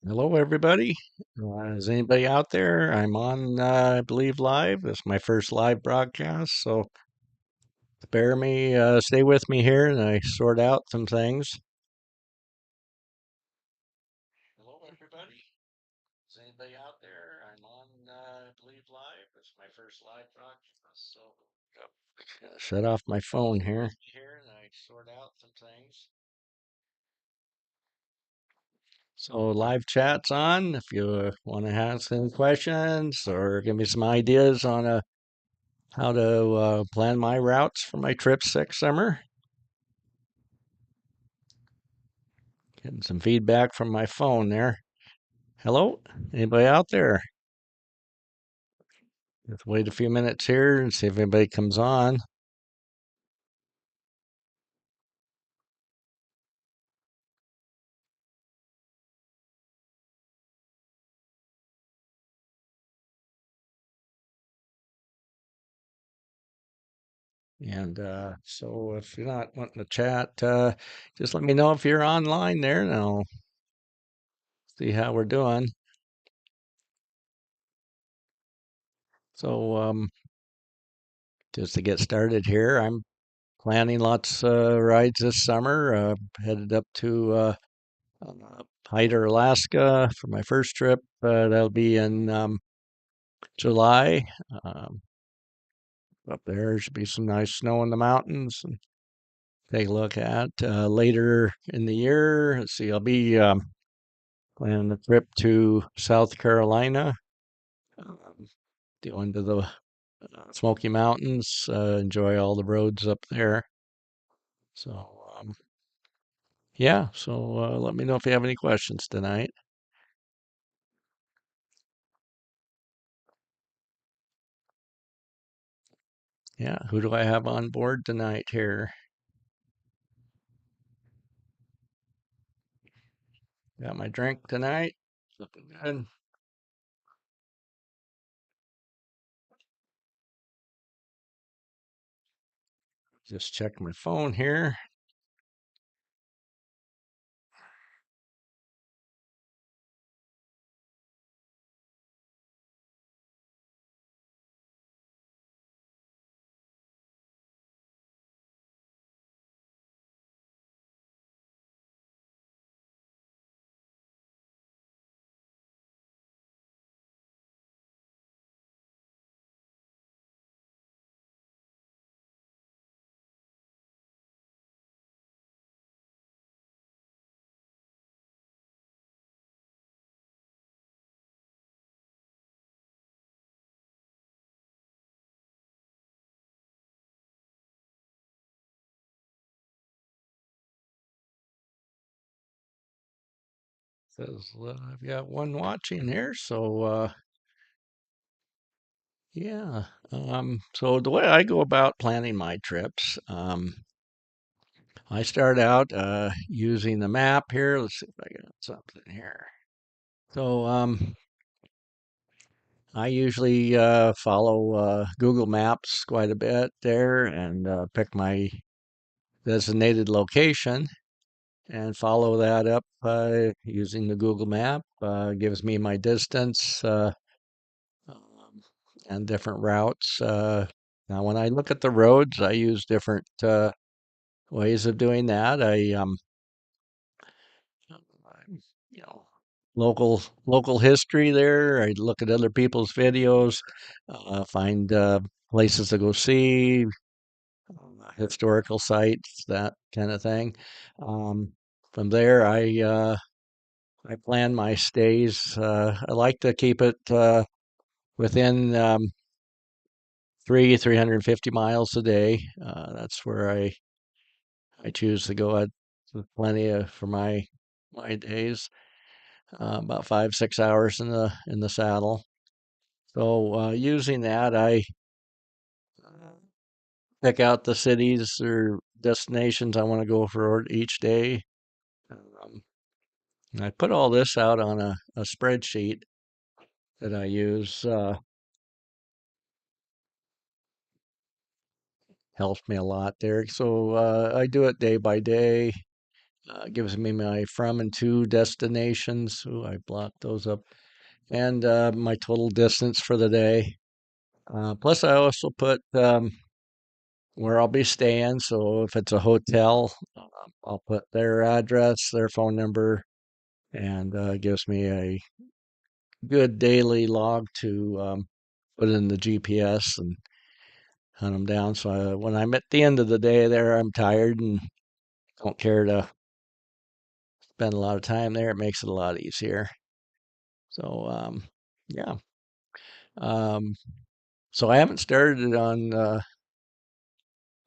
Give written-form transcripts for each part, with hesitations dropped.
Hello, everybody. Is anybody out there? I'm on, I believe, live. This is my first live broadcast, so bear me, stay with me here, and I sort out some things. Hello, everybody. Is anybody out there? I'm on, I believe, live. This is my first live broadcast, so shut off my phone here, and I sort out some things. So live chat's on. If you want to ask any questions or give me some ideas on how to plan my routes for my trips next summer. Getting some feedback from my phone there. Hello? Anybody out there? Just wait a few minutes here and see if anybody comes on. And so if you're not wanting to chat, just let me know if you're online there and I'll see how we're doing. So just to get started here, I'm planning lots of rides this summer. Headed up to Hyder, Alaska for my first trip. That'll be in July. Um, Up there should be some nice snow in the mountains and take a look at. Later in the year, let's see, I'll be planning a trip to South Carolina, um, going to the Smoky Mountains, enjoy all the roads up there. So, yeah, so let me know if you have any questions tonight. Yeah, who do I have on board tonight here? Got my drink tonight. Looking good. Just check my phone here. Says I've got one watching here, so yeah. So the way I go about planning my trips, I start out using the map here. Let's see if I got something here. So I usually follow Google Maps quite a bit there and pick my designated location and follow that up using the Google Map. Gives me my distance um, and different routes. Now, when I look at the roads, I use different ways of doing that. I'm, you know, local history there. I look at other people's videos, find places to go see, historical sites, that kind of thing. Um, from there, I plan my stays. I like to keep it within 350 miles a day. That's where I choose to go at plenty of for my days. About 5 6 hours in the saddle. So using that, I pick out the cities or destinations I want to go for each day. Um, I put all this out on a spreadsheet that I use. Helps me a lot there. So I do it day by day. Gives me my from and to destinations. Ooh, I blocked those up. And my total distance for the day. Plus, I also put where I'll be staying. So if it's a hotel, I'll put their address, their phone number, and gives me a good daily log to put in the GPS and hunt them down. So when I'm at the end of the day there, I'm tired and don't care to spend a lot of time there. It makes it a lot easier. So yeah. Um, so I haven't started on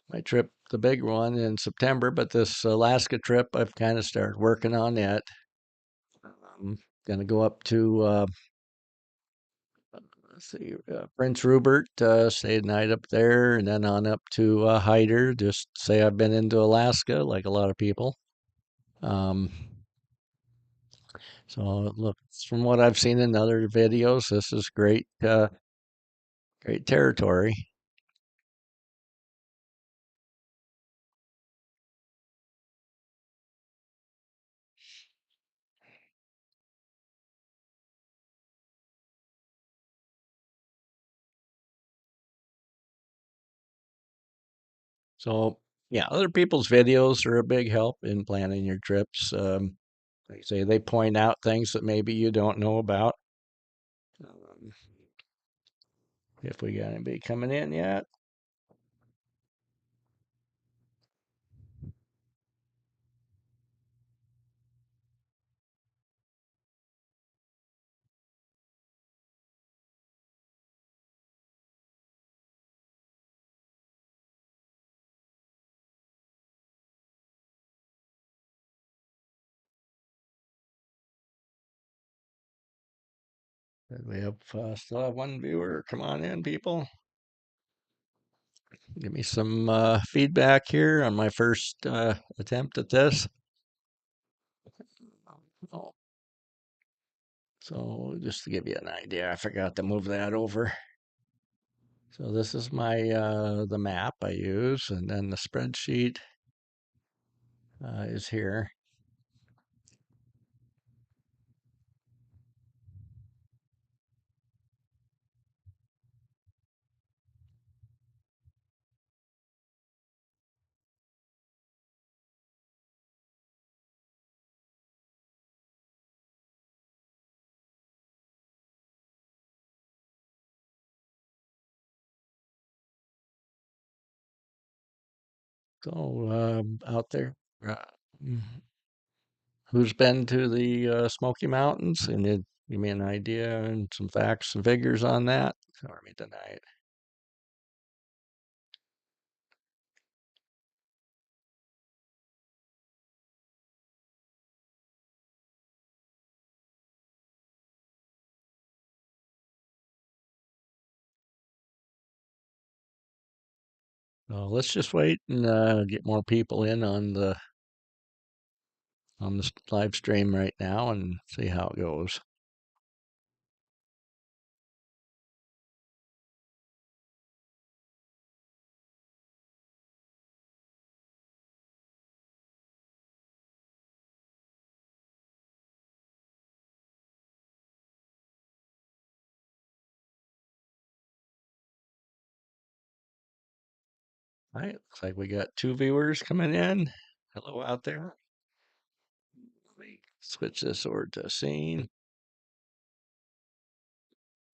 my trip, the big one in September, but this Alaska trip, I've kind of started working on it. I'm going to go up to, let's see, Prince Rupert, stay the night up there, and then on up to Hyder. Just say I've been into Alaska, like a lot of people. Um, so look, from what I've seen in other videos, this is great territory. So yeah, other people's videos are a big help in planning your trips. Like I say, they point out things that maybe you don't know about. Um, if we got anybody coming in yet. We have still have one viewer. Come on in, people. Give me some feedback here on my first attempt at this. Oh, so just to give you an idea, I forgot to move that over. So this is my the map I use, and then the spreadsheet is here. So out there, uh, mm, who's been to the Smoky Mountains? And it give me an idea and some facts and figures on that for me tonight. Let's just wait and get more people in on the live stream right now and see how it goes. All right, looks like we got two viewers coming in. Hello out there. Let me switch this over to scene.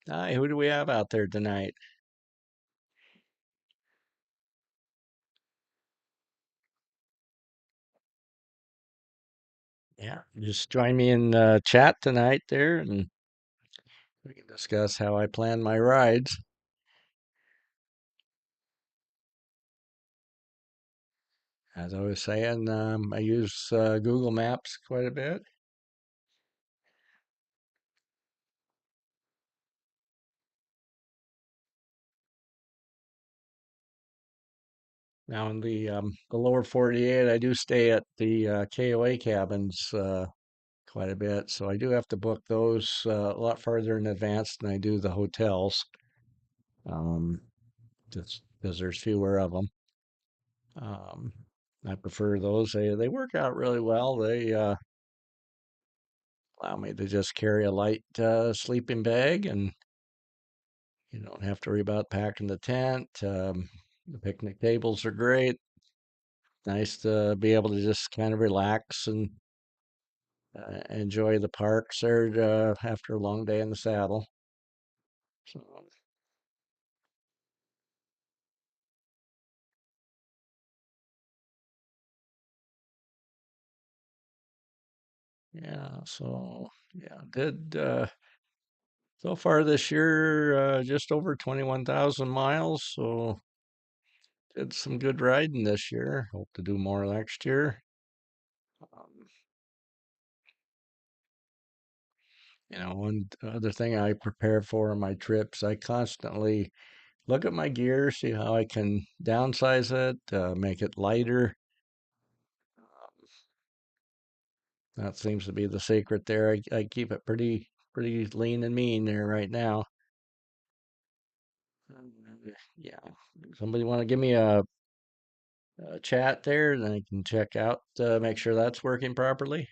Hi, who do we have out there tonight? Yeah, just join me in chat tonight there, and we can discuss how I plan my rides. As I was saying, I use Google Maps quite a bit. Now in the lower 48, I do stay at the KOA cabins quite a bit, so I do have to book those a lot farther in advance than I do the hotels, um, just because there's fewer of them. Um, I prefer those. They work out really well. They allow me to just carry a light sleeping bag, and you don't have to worry about packing the tent. The picnic tables are great. Nice to be able to just kind of relax and enjoy the parks there after a long day in the saddle. So yeah, did so far this year just over 21,000 miles. So did some good riding this year. Hope to do more next year. Um, one other thing I prepare for my trips, I constantly look at my gear, see how I can downsize it, make it lighter. That seems to be the secret there. I keep it pretty lean and mean there right now. Yeah. Somebody want to give me a chat there, then I can check out, make sure that's working properly.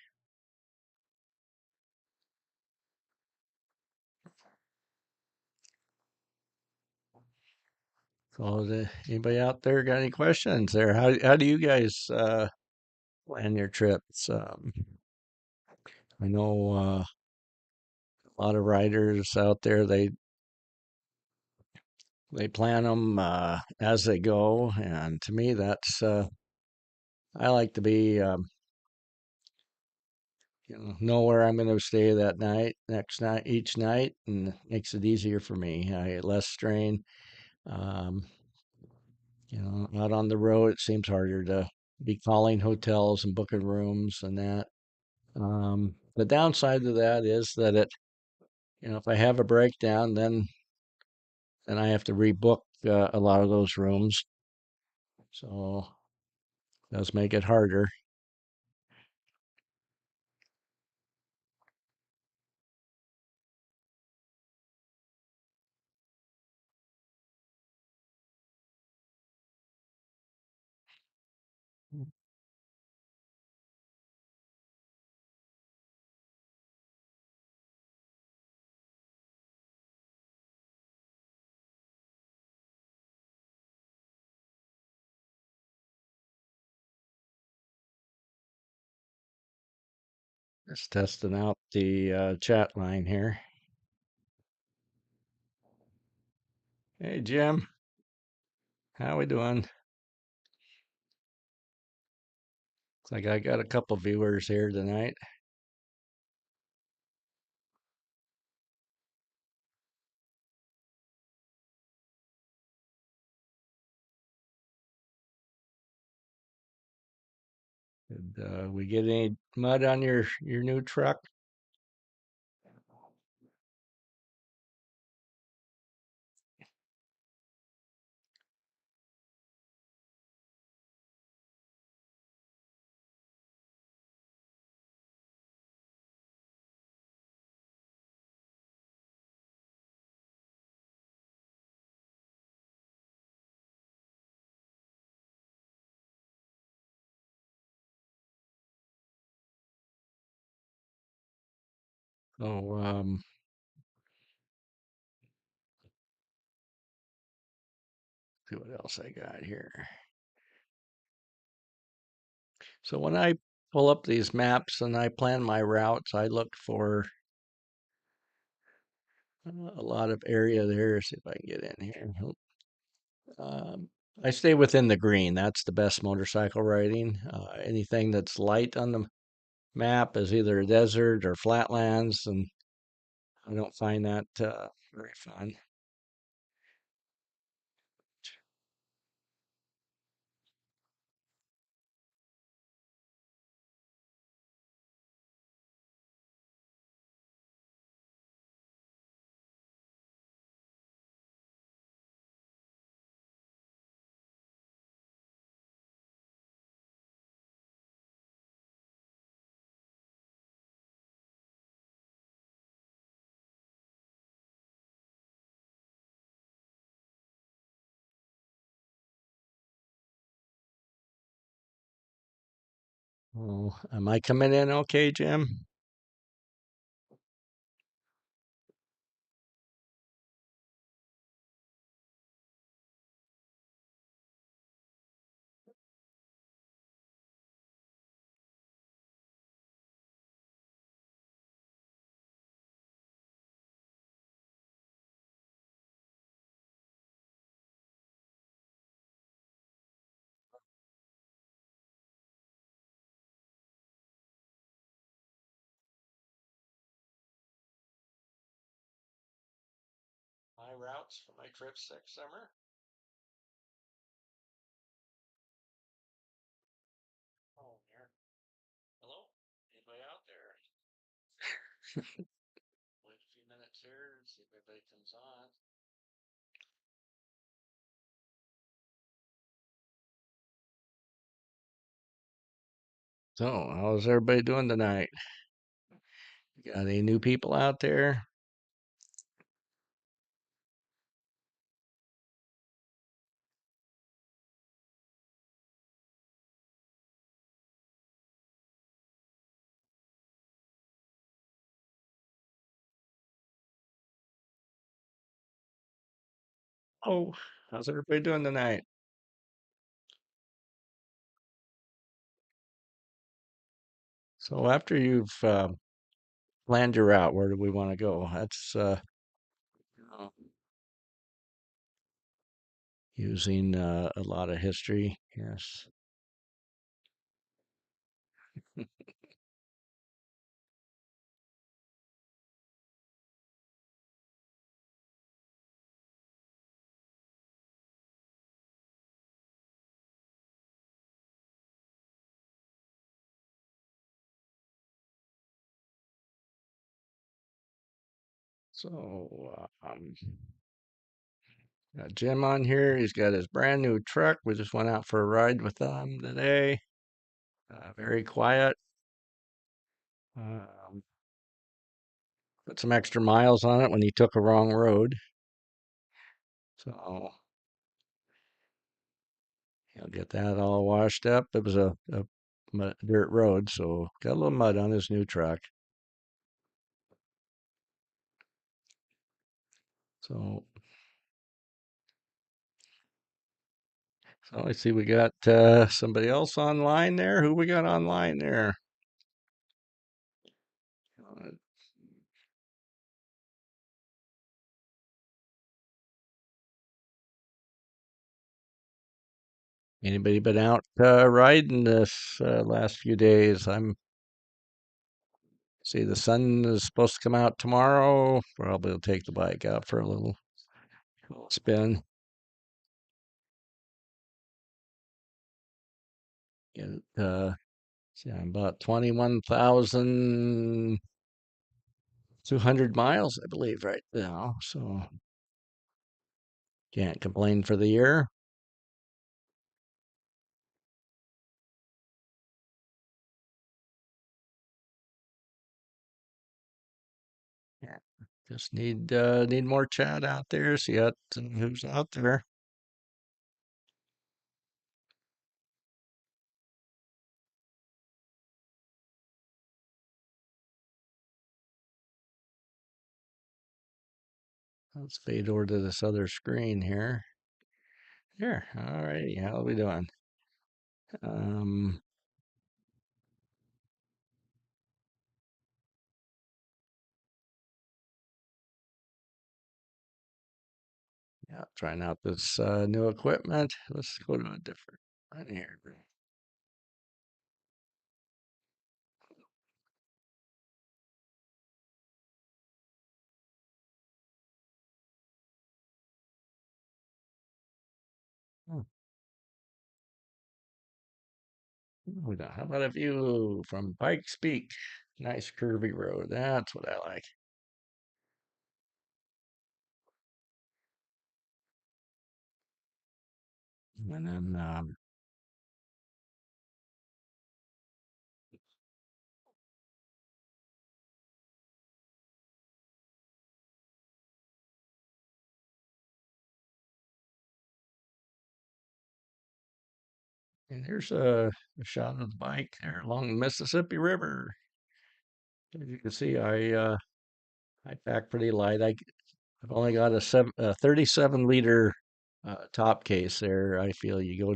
So, anybody out there got any questions there? How do you guys plan your trips? I know a lot of riders out there. They plan them as they go, and to me, that's I like to be know where I'm going to stay that night, next night, each night, and it makes it easier for me. I get less strain. Um, out on the road, it seems harder to be calling hotels and booking rooms and that. The downside of that is that if I have a breakdown, then I have to rebook a lot of those rooms. So it does make it harder. Just testing out the chat line here. Hey Jim, how we doing? Looks like I got a couple viewers here tonight. Did we get any mud on your new truck? Oh, see what else I got here. So when I pull up these maps and I plan my routes, I look for a lot of area there. See if I can get in here. Um, I stay within the green. That's the best motorcycle riding. Anything that's light on the map is either a desert or flatlands, and I don't find that very fun. Oh, am I coming in okay, Jim? My routes for my trips next summer. Oh, here. Hello? Anybody out there? Wait a few minutes here and see if anybody comes on. So, how's everybody doing tonight? Got any new people out there? Oh, how's everybody doing tonight? So, after you've planned your route, where do we want to go? That's uh, using a lot of history. Yes. So, got Jim on here. He's got his brand new truck. We just went out for a ride with him today. Very quiet. Um, put some extra miles on it when he took a wrong road. So he'll get that all washed up. It was a dirt road, so got a little mud on his new truck. So, so I see we got somebody else online there. Who we got online there? Uh, Anybody been out riding this last few days? I'm see the sun is supposed to come out tomorrow. Probably will take the bike out for a little spin. Get see, I'm about 21,200 miles, I believe, right now. So can't complain for the year. Yeah. Just need more chat out there. See who's out there. Let's fade over to this other screen here. Here. All righty. How are we doing? Um, yeah, trying out this new equipment. Let's go to a different one here. Hmm, how about a view from Pikes Peak? Nice curvy road. That's what I like. And then And here's a shot of the bike there along the Mississippi River. As you can see, I pack pretty light. I've only got a 37 liter top case there. I feel you go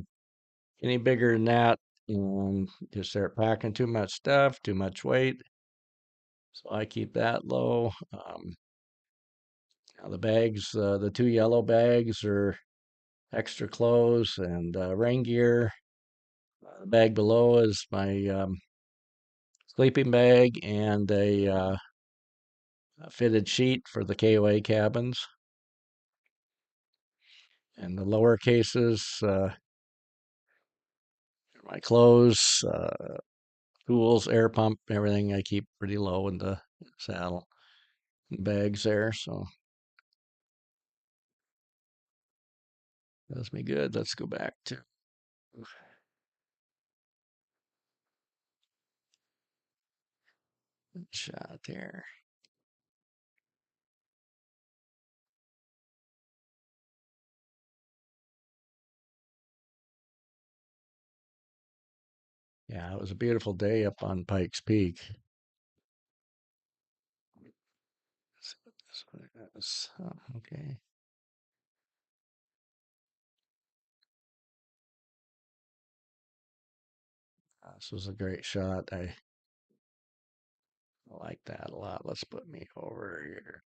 any bigger than that, you start packing too much stuff, too much weight. So I keep that low. Now the bags, the two yellow bags are extra clothes and rain gear. The bag below is my sleeping bag and a fitted sheet for the KOA cabins. And the lower cases, my clothes, tools, air pump, everything I keep pretty low in the saddle bags there. So does me good. Let's go back to the shot there. Yeah, it was a beautiful day up on Pikes Peak. Let's see what this one is. Oh, okay. This was a great shot. I like that a lot. Let's put me over here.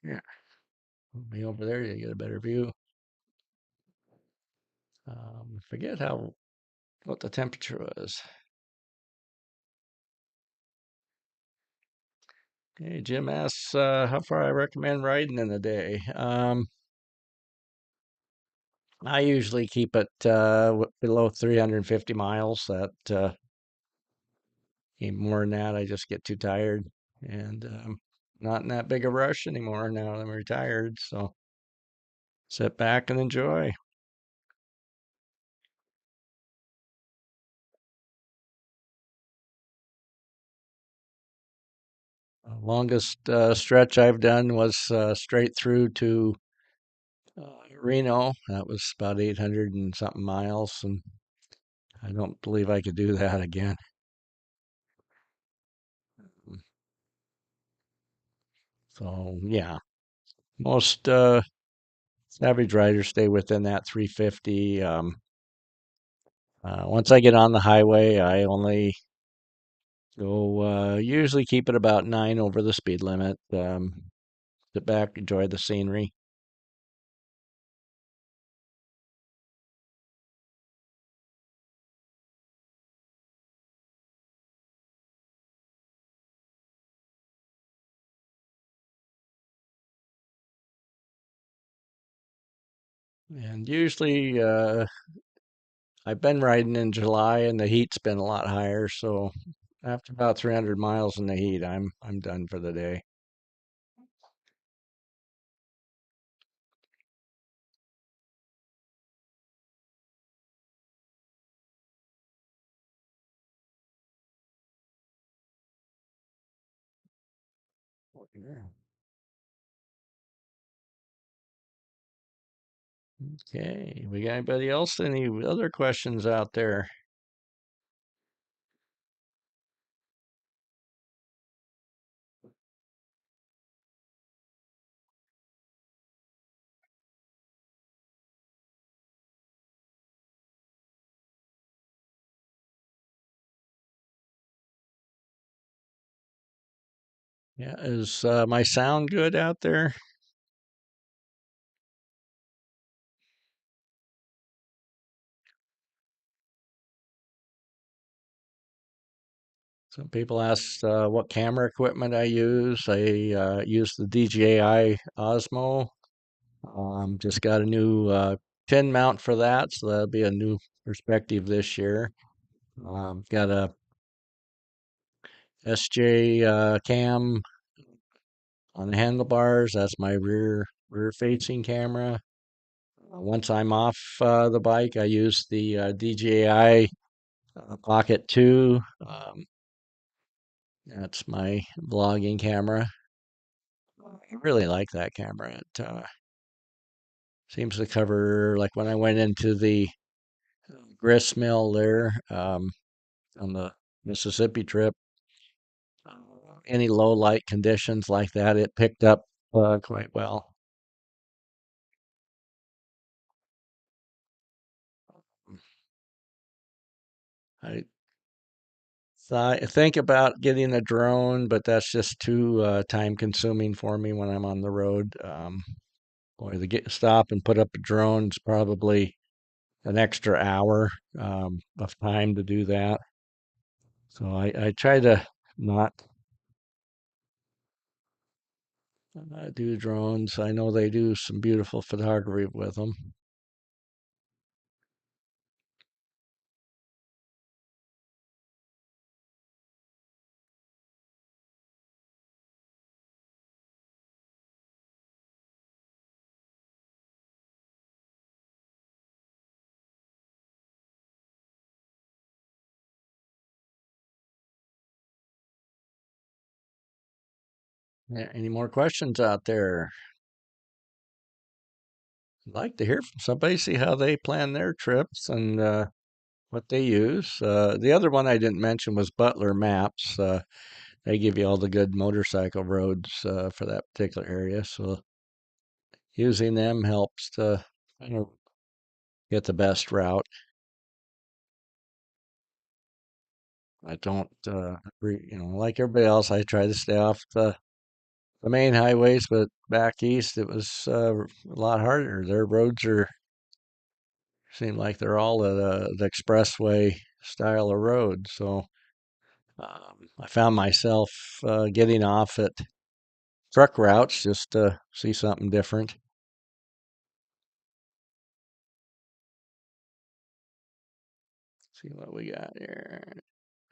Yeah, put me over there. You get a better view. Forget how what the temperature was. Okay, Jim asks how far I recommend riding in a day. I usually keep it below 350 miles. That any more than that, I just get too tired and not in that big a rush anymore now that I'm retired. So sit back and enjoy. Longest stretch I've done was straight through to Reno. That was about 800 and something miles, and I don't believe I could do that again. So yeah, most average riders stay within that 350. Once I get on the highway, I only go usually keep it about 9 over the speed limit. Sit back, enjoy the scenery. And usually, I've been riding in July, and the heat's been a lot higher. So after about 300 miles in the heat, I'm done for the day. Yeah. Okay, we got anybody else? Any other questions out there? Yeah, is my sound good out there? Some people ask what camera equipment I use. I use the DJI Osmo. Just got a new pin mount for that, so that'll be a new perspective this year. Got a SJ cam on the handlebars. That's my rear facing camera. Once I'm off the bike, I use the DJI Pocket 2. That's my vlogging camera. I really like that camera. It seems to cover, like when I went into the grist mill there on the Mississippi trip, any low light conditions like that, it picked up quite well. I I think about getting a drone, but that's just too time consuming for me when I'm on the road. Boy, to get stop and put up a drone is probably an extra hour of time to do that. So I try to not do drones. I know they do some beautiful photography with them. Yeah, any more questions out there? I'd like to hear from somebody, see how they plan their trips and what they use. The other one I didn't mention was Butler Maps. They give you all the good motorcycle roads for that particular area. So using them helps to kind of get the best route. I don't, like everybody else, I try to stay off the main highways, but back east it was a lot harder. Their roads seem like they're all the expressway style of road. So I found myself getting off at truck routes just to see something different. See what we got here.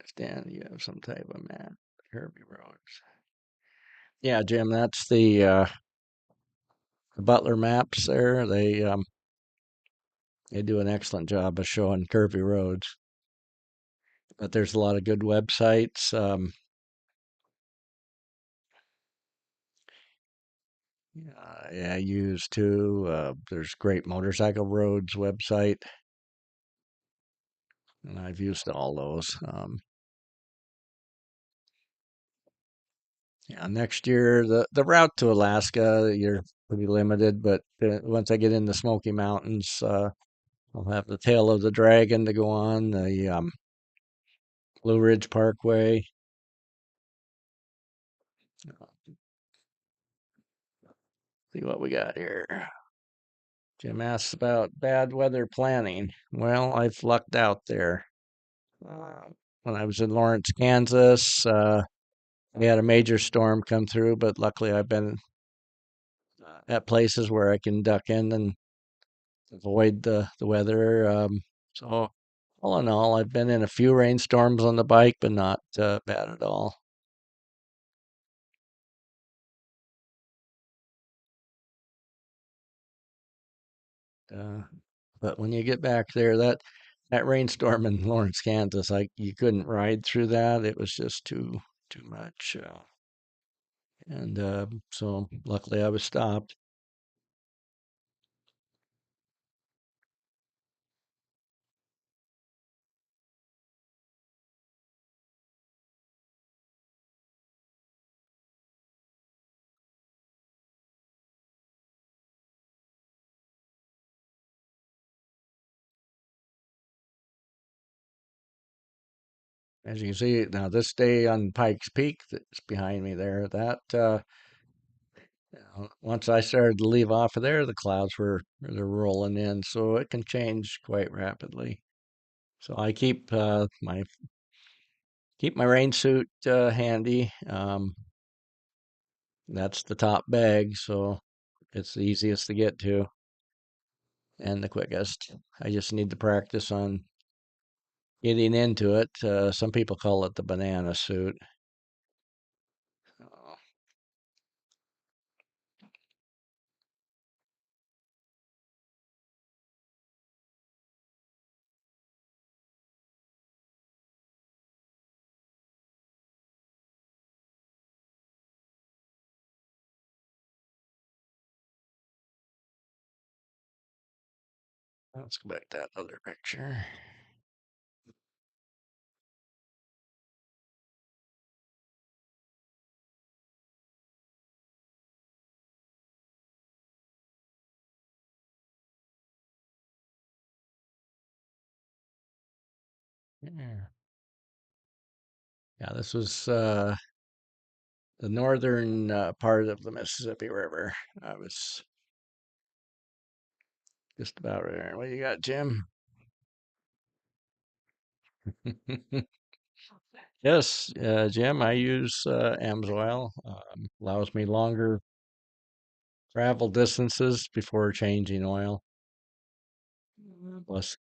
Stan, you have some type of map. Kirby Roads. Yeah, Jim, that's the Butler maps there. They do an excellent job of showing curvy roads. But there's a lot of good websites. Yeah, I use too. There's Great Motorcycle Roads website, and I've used all those. Yeah, next year the route to Alaska, you're pretty limited, but once I get in the Smoky Mountains, I'll have the Tail of the Dragon to go on, the Blue Ridge Parkway. See what we got here. Jim asks about bad weather planning. Well, I've lucked out there. When I was in Lawrence, Kansas, we had a major storm come through, but luckily I've been at places where I can duck in and avoid the weather. So all in all, I've been in a few rainstorms on the bike, but not bad at all. Uh, but when you get back there, that rainstorm in Lawrence, Kansas, you couldn't ride through that. It was just too much. And so luckily I was stopped. As you can see now, this day on Pikes Peak that's behind me there, once I started to leave off of there, the clouds they're rolling in, so it can change quite rapidly. So I keep my rain suit handy. That's the top bag, so it's the easiest to get to and the quickest. I just need to practice on getting into it. Some people call it the banana suit. Uh, Let's go back to that other picture. Yeah, yeah, this was the northern part of the Mississippi River. I was just about there. What you got, Jim? Yes, Jim, I use AMSOIL. Allows me longer travel distances before changing oil. Plus,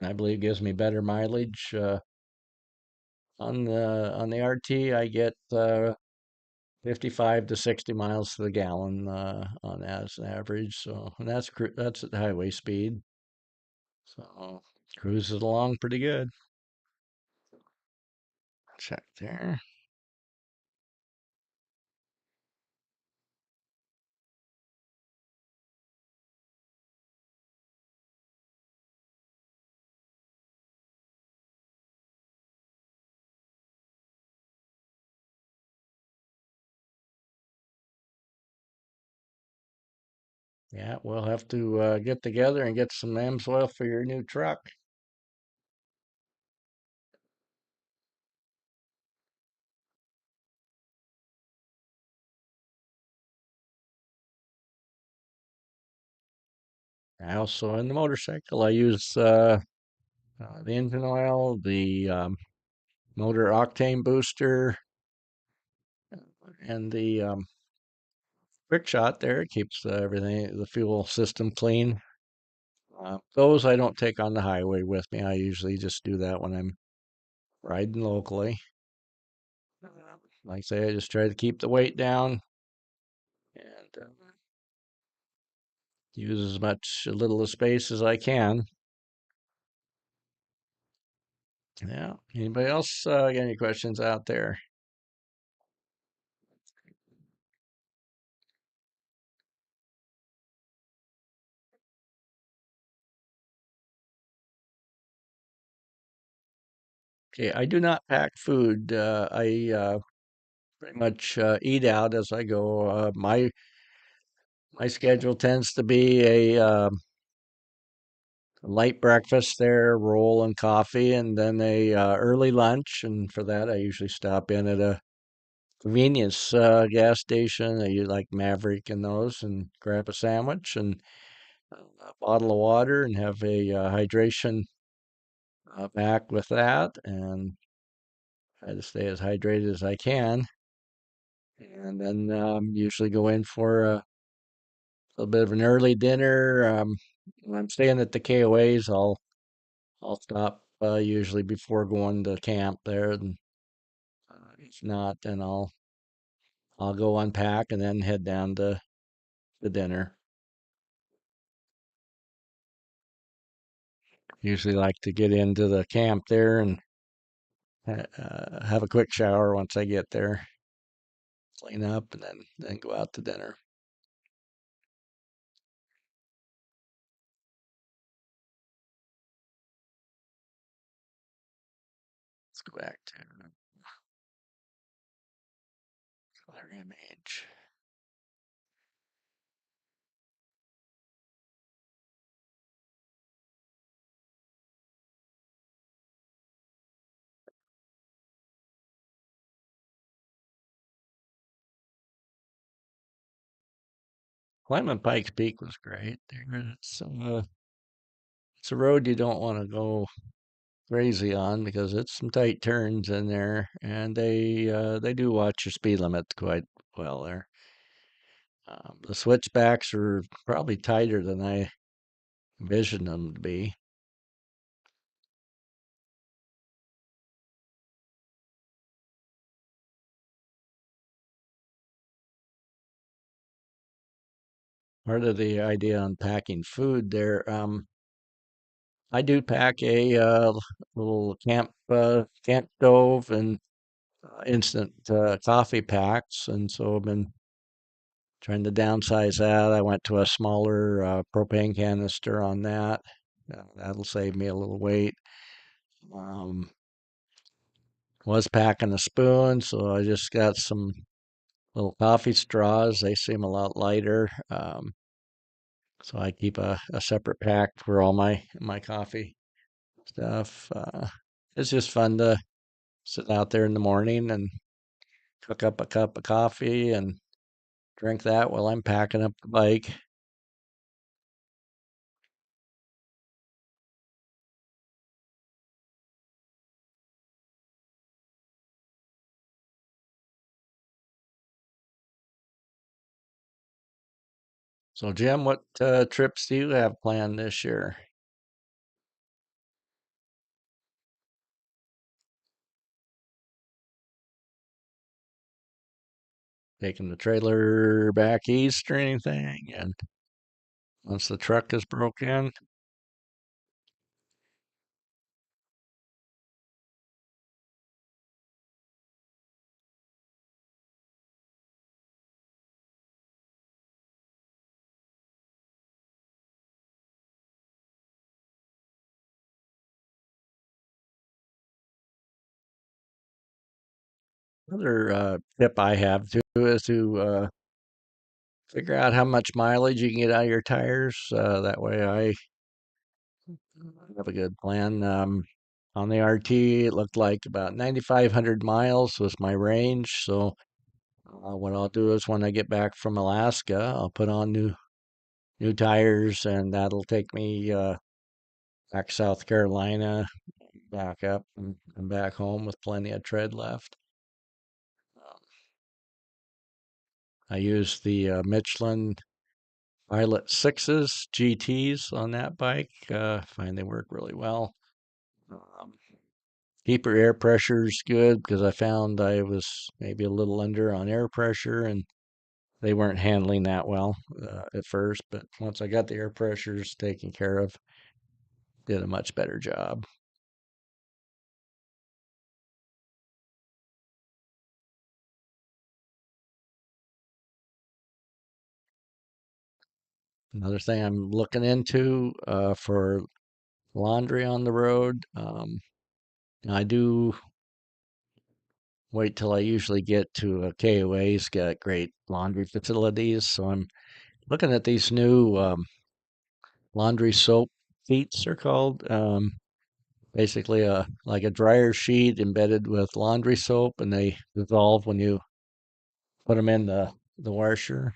I believe gives me better mileage. On the RT, I get 55 to 60 miles to the gallon on as an average. So, and that's at highway speed. So, cruises along pretty good. Check there. Yeah, we'll have to get together and get some AMSOIL for your new truck. I also, in the motorcycle, I use the engine oil, the motor octane booster, and the quick shot there. It keeps everything, the fuel system clean. Those I don't take on the highway with me. I usually just do that when I'm riding locally. Like I say, I just try to keep the weight down and use as much, a little of space as I can. Yeah. Anybody else got any questions out there? Okay, I do not pack food. I pretty much eat out as I go. My schedule tends to be a light breakfast there, roll and coffee, and then a early lunch. And for that, I usually stop in at a convenience gas station. I use like Maverick and those, and grab a sandwich and a bottle of water, and have a hydration pack with that, and try to stay as hydrated as I can. And then usually go in for a little bit of an early dinner. When I'm staying at the KOAs, I'll stop usually before going to camp there, and if not, then I'll go unpack and then head down to the dinner. Usually like to get into the camp there and have a quick shower once I get there, clean up, and then go out to dinner. Let's go back to color image. Climbing Pikes Peak was great. It's a road you don't want to go crazy on because it's some tight turns in there, and they do watch your speed limit quite well there. The switchbacks are probably tighter than I envisioned them to be. Part of the idea on packing food there, I do pack a little camp stove and instant coffee packs, and so I've been trying to downsize that. I went to a smaller propane canister on that. That'll save me a little weight. Um, was packing a spoon, so I just got some little coffee straws. They seem a lot lighter. So I keep a separate pack for all my coffee stuff. It's just fun to sit out there in the morning and cook up a cup of coffee and drink that while I'm packing up the bike. So, Jim, what trips do you have planned this year? Taking the trailer back east or anything? And once the truck is broken, another tip I have too is to figure out how much mileage you can get out of your tires. That way, I have a good plan. On the RT, it looked like about 9,500 miles was my range. So, what I'll do is when I get back from Alaska, I'll put on new tires, and that'll take me back to South Carolina, back up, and back home with plenty of tread left. Um, I use the Michelin Pilot 6s GTs on that bike. Find they work really well. Um, Keep your air pressures good because I found I was maybe a little under on air pressure and they weren't handling that well at first. But once I got the air pressures taken care of, did a much better job. Another thing I'm looking into for laundry on the road, I do wait till I usually get to a KOA's got great laundry facilities. So I'm looking at these new laundry soap feets, are called. Basically, like a dryer sheet embedded with laundry soap, and they dissolve when you put them in the washer.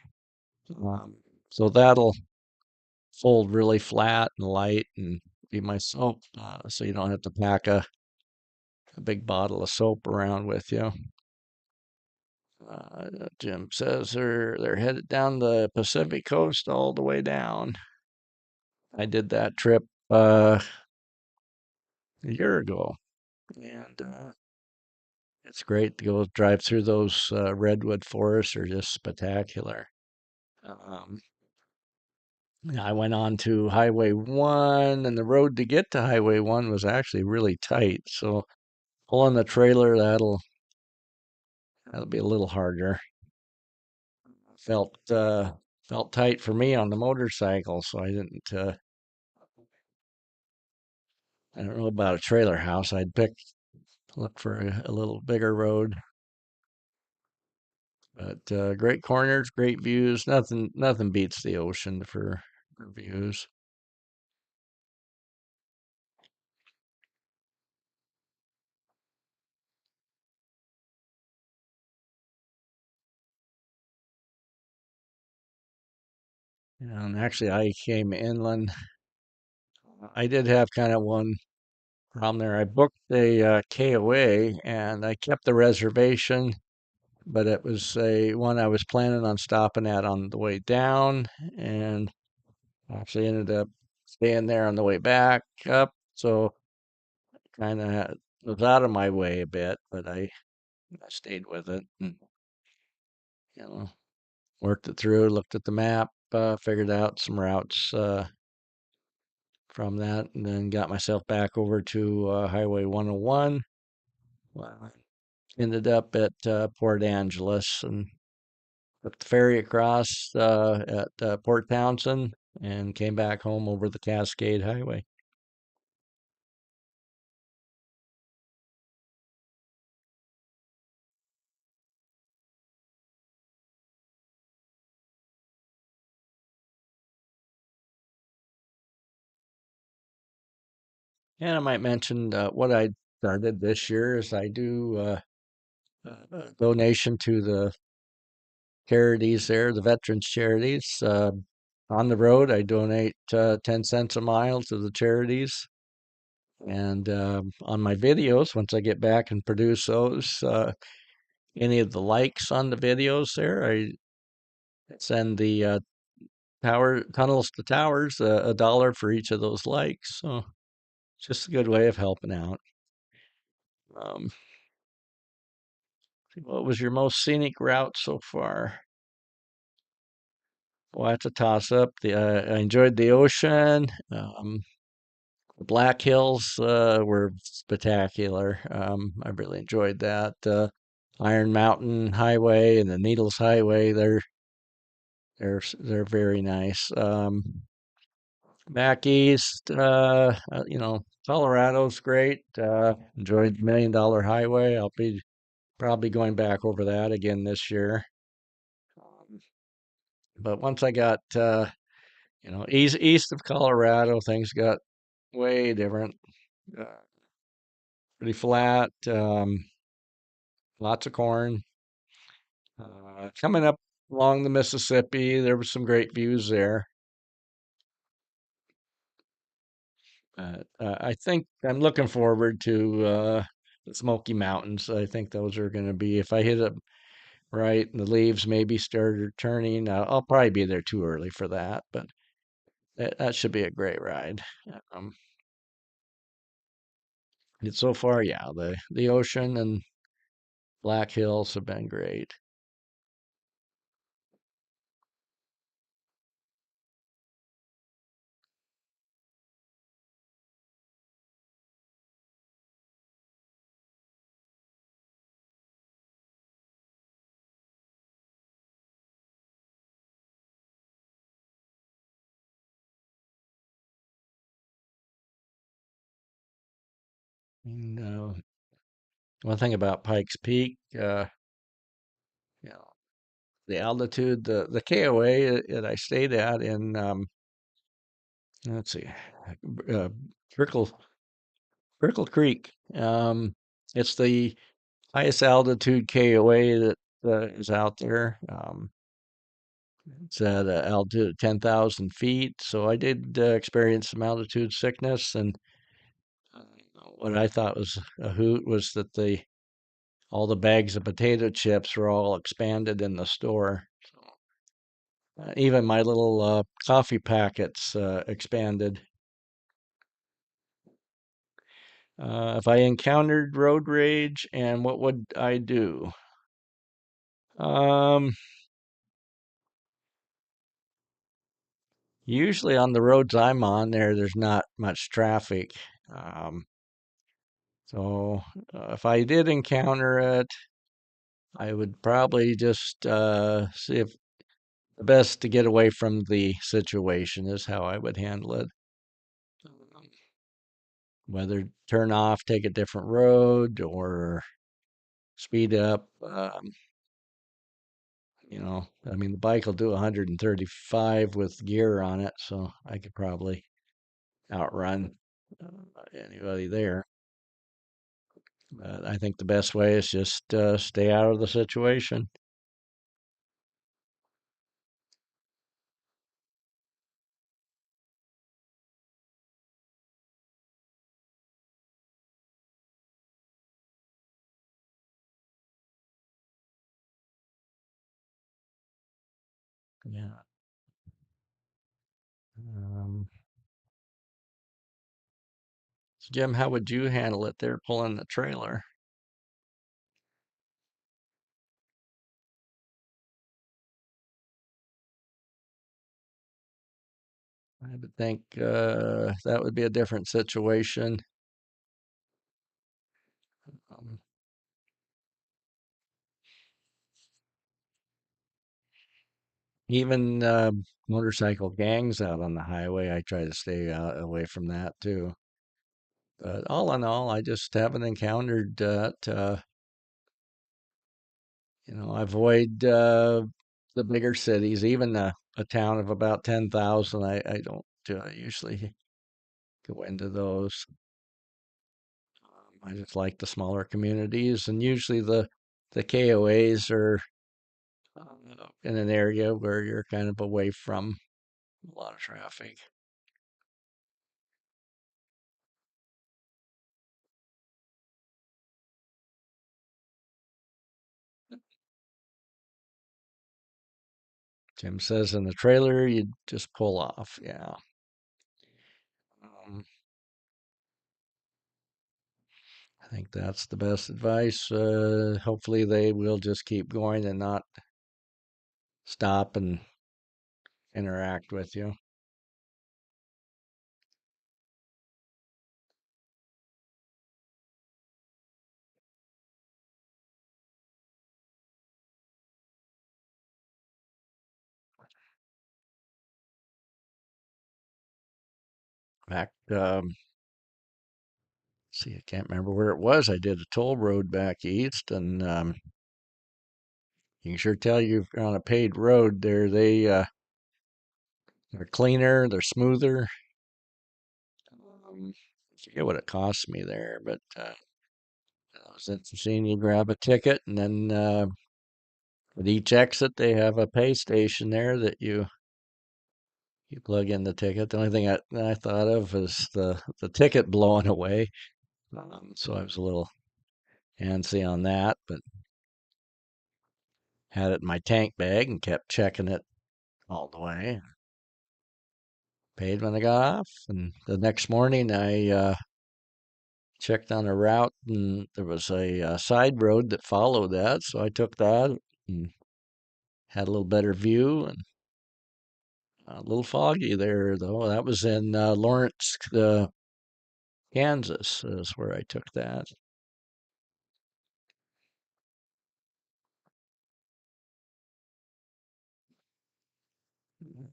Um, so that'll fold really flat and light and be my soap, so you don't have to pack a big bottle of soap around with you. Jim says they're headed down the Pacific coast all the way down. I did that trip a year ago, and it's great to go drive through those redwood forests. Are just spectacular. Um, I went on to Highway 1, and the road to get to Highway 1 was actually really tight. So pulling the trailer, that'll be a little harder. Felt felt tight for me on the motorcycle, so I didn't. I don't know about a trailer house. I'd look for a little bigger road. But great corners, great views. Nothing beats the ocean for views. And actually, I came inland. I did have kind of one problem there. I booked a KOA and I kept the reservation, but it was a one I was planning on stopping at on the way down, and actually ended up staying there on the way back up. So kind of was out of my way a bit, but I stayed with it and you know worked it through, looked at the map, figured out some routes from that, and then got myself back over to Highway 101. Well, I ended up at Port Angeles and took the ferry across at Port Townsend and came back home over the Cascade Highway. And I might mention what I started this year is I do a donation to the charities there, the veterans charities. On the road, I donate 10 cents a mile to the charities. And on my videos, once I get back and produce those, any of the likes on the videos there, I send the tower tunnels to towers a dollar for each of those likes. So it's just a good way of helping out. Um, what was your most scenic route so far? Well, that's a toss up. I enjoyed the ocean. The Black Hills were spectacular. I really enjoyed that. Iron Mountain Highway and the Needles Highway, they're very nice. Back east, Colorado's great. Enjoyed Million Dollar Highway. I'll be probably going back over that again this year. But once I got east of Colorado, things got way different. Uh, Pretty flat. Lots of corn. Coming up along the Mississippi, there was some great views there. I think I'm looking forward to the Smoky Mountains. I think those are going to be, if I hit it right and the leaves maybe started turning, I'll probably be there too early for that, but that should be a great ride. Um, it's so far, yeah, the ocean and Black Hills have been great. And, one thing about Pikes Peak, you know, the altitude, the KOA that I stayed at in, let's see, uh, Brickle, Brickle Creek. It's the highest altitude KOA that is out there. It's at an altitude of 10,000 feet. So I did experience some altitude sickness. And uh, what I thought was a hoot was that all the bags of potato chips were all expanded in the store. Even my little coffee packets expanded. If I encountered road rage, and what would I do? Um, Usually on the roads I'm on there's not much traffic. Um, so if I did encounter it, I would probably just see if the best to get away from the situation is how I would handle it. Um, Whether turn off, take a different road, or speed up. I mean, the bike will do 135 with gear on it, so I could probably outrun anybody there. But I think the best way is just stay out of the situation. Yeah. Um, so Jim, how would you handle it there pulling the trailer? I would think that would be a different situation. Um, Even motorcycle gangs out on the highway, I try to stay away from that too. But all in all, I just haven't encountered that. I avoid the bigger cities, even a town of about 10,000. I don't usually go into those. I just like the smaller communities, and usually the KOAs are in an area where you're kind of away from a lot of traffic. Jim says in the trailer, you just pull off. Yeah. Um, I think that's the best advice. Hopefully, they will just keep going and not stop and interact with you. In fact, see, I can't remember where it was. I did a toll road back east, and you can sure tell you're on a paved road there. They're cleaner, they're smoother. I forget what it cost me there, but it was interesting. You grab a ticket, and then at each exit they have a pay station there that you plug in the ticket. The only thing I thought of was the ticket blowing away. So I was a little antsy on that, but had it in my tank bag and kept checking it all the way. Paid when I got off, and the next morning I checked on a route, and there was a side road that followed that, so I took that and had a little better view, and a little foggy there though. That was in Lawrence, Kansas, is where I took that.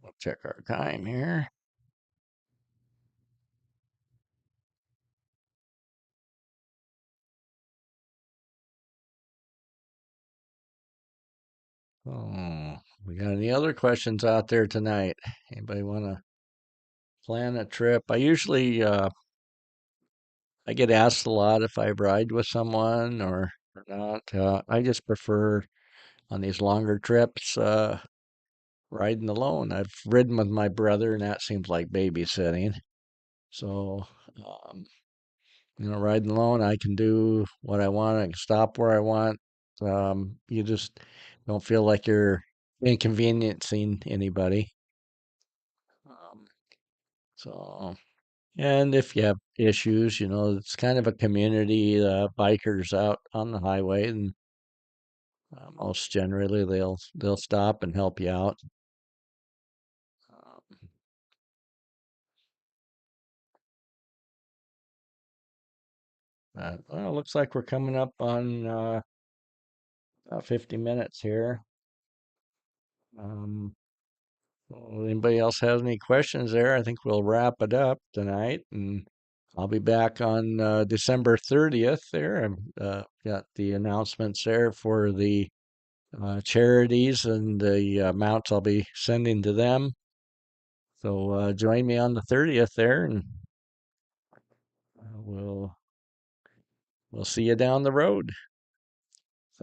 We'll check our time here. Oh, we got any other questions out there tonight? Anybody want to plan a trip? I get asked a lot if I ride with someone or not. I just prefer on these longer trips riding alone. I've ridden with my brother, and that seems like babysitting. So, um, riding alone, I can do what I want. I can stop where I want. You just don't feel like you're inconveniencing anybody. Um, so, and if you have issues, it's kind of a community, bikers out on the highway, and most generally they'll stop and help you out. Um, well, looks like we're coming up on about 50 minutes here. Um, well, anybody else has any questions there? I think we'll wrap it up tonight, and I'll be back on December 30th there. I've got the announcements there for the charities and the amounts I'll be sending to them. So join me on the 30th there, and we'll see you down the road.